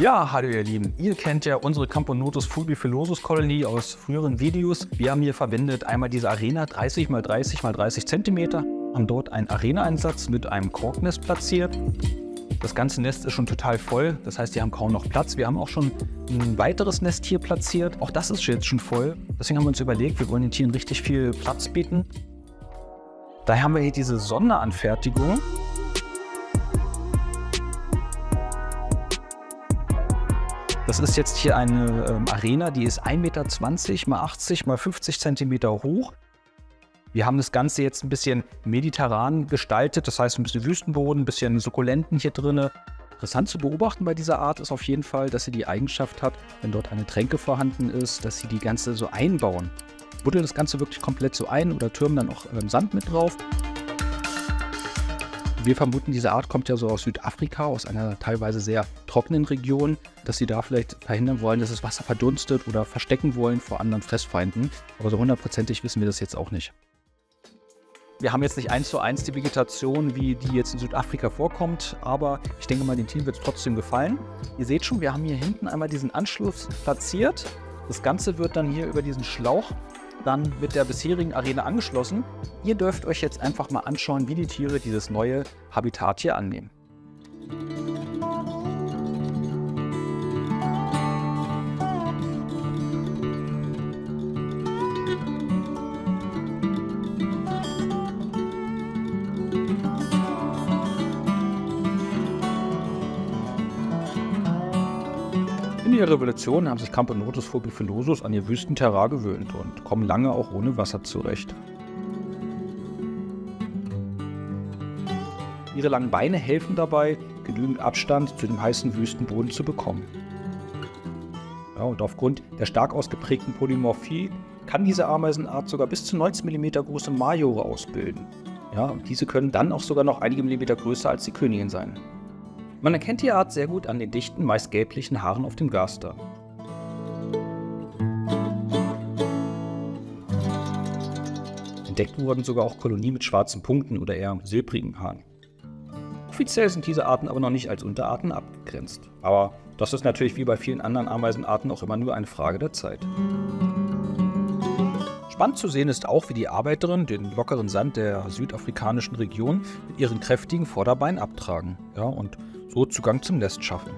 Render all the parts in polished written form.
Ja, hallo ihr Lieben. Ihr kennt ja unsere Camponotus fulbifilosus Kolonie aus früheren Videos. Wir haben hier verwendet einmal diese Arena 30 x 30 x 30 cm, haben dort einen Arena-Einsatz mit einem Korknest platziert. Das ganze Nest ist schon total voll, das heißt, die haben kaum noch Platz. Wir haben auch schon ein weiteres Nest hier platziert. Auch das ist jetzt schon voll. Deswegen haben wir uns überlegt, wir wollen den Tieren richtig viel Platz bieten. Daher haben wir hier diese Sonderanfertigung. Das ist jetzt hier eine Arena, die ist 1,20 Meter x 80 x 50 cm hoch. Wir haben das Ganze jetzt ein bisschen mediterran gestaltet, das heißt ein bisschen Wüstenboden, ein bisschen Sukkulenten hier drin. Interessant zu beobachten bei dieser Art ist auf jeden Fall, dass sie die Eigenschaft hat, wenn dort eine Tränke vorhanden ist, dass sie die Ganze so einbauen. Buddeln das Ganze wirklich komplett so ein oder türmen dann auch Sand mit drauf. Wir vermuten, diese Art kommt ja so aus Südafrika, aus einer teilweise sehr trockenen Region, dass sie da vielleicht verhindern wollen, dass das Wasser verdunstet oder verstecken wollen vor anderen Fressfeinden. Aber so hundertprozentig wissen wir das jetzt auch nicht. Wir haben jetzt nicht 1:1 die Vegetation, wie die jetzt in Südafrika vorkommt, aber ich denke mal, den Tieren wird es trotzdem gefallen. Ihr seht schon, wir haben hier hinten einmal diesen Anschluss platziert. Das Ganze wird dann hier über diesen Schlauch dann mit der bisherigen Arena angeschlossen. Ihr dürft euch jetzt einfach mal anschauen, wie die Tiere dieses neue Habitat hier annehmen. In ihrer Evolution haben sich Camponotus fulbifilosus an ihr Wüstenterrain gewöhnt und kommen lange auch ohne Wasser zurecht. Ihre langen Beine helfen dabei, genügend Abstand zu dem heißen Wüstenboden zu bekommen. Ja, und aufgrund der stark ausgeprägten Polymorphie kann diese Ameisenart sogar bis zu 19 mm große Majore ausbilden. Ja, und diese können dann auch sogar noch einige Millimeter größer als die Königin sein. Man erkennt die Art sehr gut an den dichten, meist gelblichen Haaren auf dem Gaster. Entdeckt wurden sogar auch Kolonien mit schwarzen Punkten oder eher silbrigen Haaren. Offiziell sind diese Arten aber noch nicht als Unterarten abgegrenzt. Aber das ist natürlich wie bei vielen anderen Ameisenarten auch immer nur eine Frage der Zeit. Spannend zu sehen ist auch, wie die Arbeiterinnen den lockeren Sand der südafrikanischen Region mit ihren kräftigen Vorderbeinen abtragen, ja, und so Zugang zum Nest schaffen.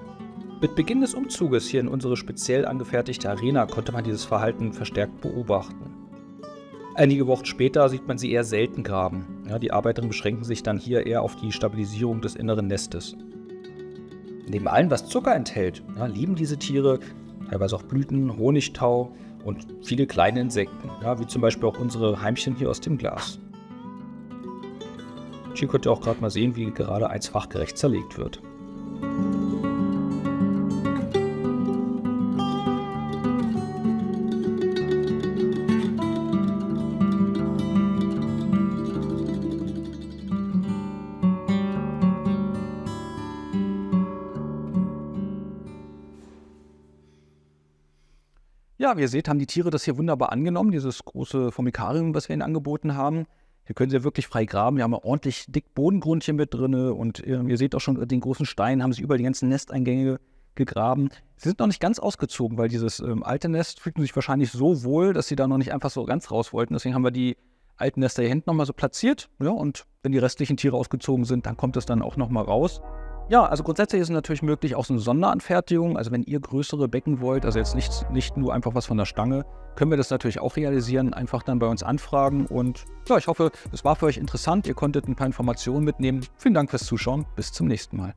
Mit Beginn des Umzuges hier in unsere speziell angefertigte Arena konnte man dieses Verhalten verstärkt beobachten. Einige Wochen später sieht man sie eher selten graben. Ja, die Arbeiterinnen beschränken sich dann hier eher auf die Stabilisierung des inneren Nestes. Neben allem, was Zucker enthält, ja, lieben diese Tiere teilweise auch Blüten, Honigtau und viele kleine Insekten, ja, wie zum Beispiel auch unsere Heimchen hier aus dem Glas. Hier könnt ihr auch gerade mal sehen, wie gerade eins fachgerecht zerlegt wird. Ja, wie ihr seht, haben die Tiere das hier wunderbar angenommen, dieses große Formikarium, was wir ihnen angeboten haben. Hier können sie wirklich frei graben. Wir haben ordentlich dick Bodengrund hier mit drin und ihr seht auch schon den großen Stein, haben sie überall die ganzen Nesteingänge gegraben. Sie sind noch nicht ganz ausgezogen, weil dieses alte Nest fühlten sich wahrscheinlich so wohl, dass sie da noch nicht einfach so ganz raus wollten. Deswegen haben wir die alten Nester hier hinten nochmal so platziert. Ja, und wenn die restlichen Tiere ausgezogen sind, dann kommt es dann auch nochmal raus. Ja, also grundsätzlich ist es natürlich möglich, auch so eine Sonderanfertigung. Also wenn ihr größere Becken wollt, also jetzt nicht nur einfach was von der Stange, können wir das natürlich auch realisieren. Einfach dann bei uns anfragen. Und ja, ich hoffe, es war für euch interessant. Ihr konntet ein paar Informationen mitnehmen. Vielen Dank fürs Zuschauen. Bis zum nächsten Mal.